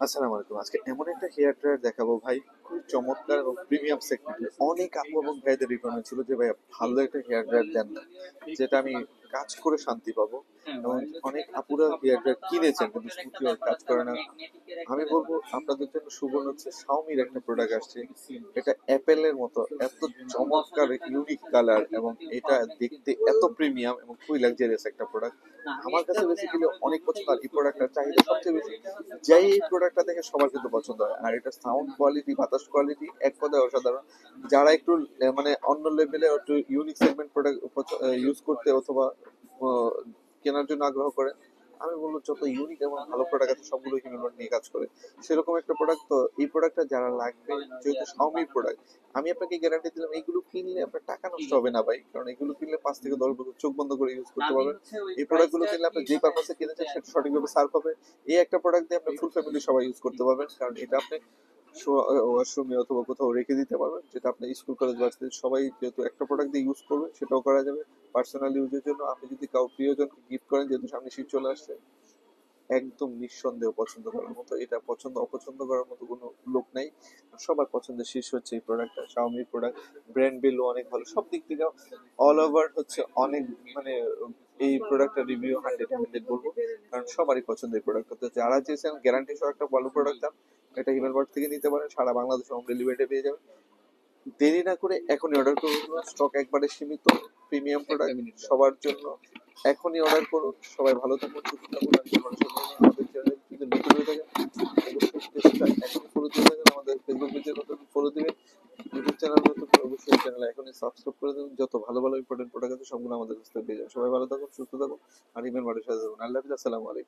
আসসালামু আলাইকুম। আজকে এমন একটা হেয়ার ড্রায়ার দেখাবো ভাই, খুব চমৎকার এবং প্রিমিয়াম সেগমেন্টের। অনেক আপু এবং ভাইদের রিকোয়ারমেন্ট ছিল যে ভাইয়া ভালো একটা হেয়ার ড্রায়ার দেন না, যেটা আমি কাজ করে শান্তি পাবো। এবং অনেক আপুরা হেয়ার ড্রায়ার কিনেছেন কিন্তু স্মুথলি ওর কাজ করে না। আমি বলবো আপনাদের জন্য সুবর্ণ হচ্ছে শাওমির একটা প্রোডাক্ট আসছে। এটা অ্যাপেলের মতো এত চমৎকার ইউনিক কালার, এবং এটা দেখতে এত প্রিমিয়াম এবং খুবই লাক্সারিয়াস একটা প্রোডাক্ট। আমার কাছে বেসিক্যালি অনেক পছন্দ, আর এই প্রোডাক্টটার চাহিদা সবচেয়ে বেশি। যাই এই প্রোডাক্টটা দেখে সবার কিন্তু পছন্দ হয়, আর এটা সাউন্ড কোয়ালিটি, বাতাস কোয়ালিটি এক কথায় অসাধারণ। যারা একটু মানে অন্য লেভেলে একটু ইউনিক সেগমেন্ট প্রোডাক্ট ইউজ করতে অথবা আহ, কেনার জন্য আগ্রহ করে, আমি বলবো যত ইউনিক এবং ভালো প্রোডাক্ট আছে সবগুলো হিউম্যান নিয়ে কাজ করে, সেরকম একটা প্রোডাক্ট। তো এই প্রোডাক্টটা যারা লাগবে, যেহেতু শাওমির প্রোডাক্ট, আমি আপনাকে গ্যারান্টি দিলাম এইগুলো কিনলে আপনার টাকা নষ্ট হবে না ভাই, কারণ এগুলো কিনলে 5 থেকে 10 বছর চোখ বন্ধ করে ইউজ করতে পারবেন। এই প্রোডাক্টগুলো কিনলে আপনি যে পারপাসে কিনেছেন সেটা সঠিকভাবে সার্ভ হবে। এই একটা প্রোডাক্ট দিয়ে আপনি ফুল ফ্যামিলি সবাই ইউজ করতে পারবেন, কারণ এটা আপনি ওয়াশরুমে অথবা কোথাও রেখে দিতে পারবেন, যেটা আপনি স্কুল কলেজ ভার্সিটি সবাই যেহেতু একটা প্রোডাক্ট দিয়ে ইউজ করবে, সেটাও করা যাবে। পার্সোনাল ইউজের জন্য আপনি যদি কাউ প্রিয়জনকে গিফট করেন, যেহেতু সামনে শীত চলে আসছে, একদম নিঃসন্দেহ পছন্দ করার মতো। এটা পছন্দ অপছন্দ করার মতো কোনো লোক নাই, সবার পছন্দের শীর্ষ হচ্ছে এই প্রোডাক্টটা, শাওমির প্রোডাক্ট। ব্র্যান্ড ভ্যালু অনেক ভালো, সব দিক থেকে অল ওভার হচ্ছে অনেক, মানে এই প্রোডাক্টটা রিভিউ 100/100 বলবো, কারণ সবারই পছন্দ এই প্রোডাক্ট। তো যারা চেয়েছেন গ্যারান্টি সহ একটা ভালো প্রোডাক্ট দাম, এটা হিমেলবার্ট থেকে নিতে পারেন, সারা বাংলাদেশে হোম ডেলিভারিতে পেয়ে যাবেন। দেরি না করে এখনই অর্ডার করুন, স্টক একবারে সীমিত। প্রিমিয়াম প্রোডাক্ট সবার জন্য, এখনই অর্ডার করুন। সবাই ভালো থাকুন, সুস্থ থাকুন, আর আমাদের চ্যানেল যদি নতুন হয়ে থাকেন অবশ্যই পেজটা এখনই ফলো দিয়ে থাকেন, আমাদের ফেসবুক পেজে নতুন ফলো দিবেন। ইউটিউব চ্যানেল নতুন অবশ্যই চ্যানেল এখনই সাবস্ক্রাইব করে দেবেন। যত ভালো ভালো ইম্পর্টেন্ট প্রোডাক্ট আছে সবগুলো আমাদের কাছ থেকে পেয়ে যাবেন। সবাই ভালো থাকুন, সুস্থ থাকুন, আর ইমেল মাঠের সাথে থাকুন। আল্লাহ হাফিজ, আসসালামু আলাইকুম।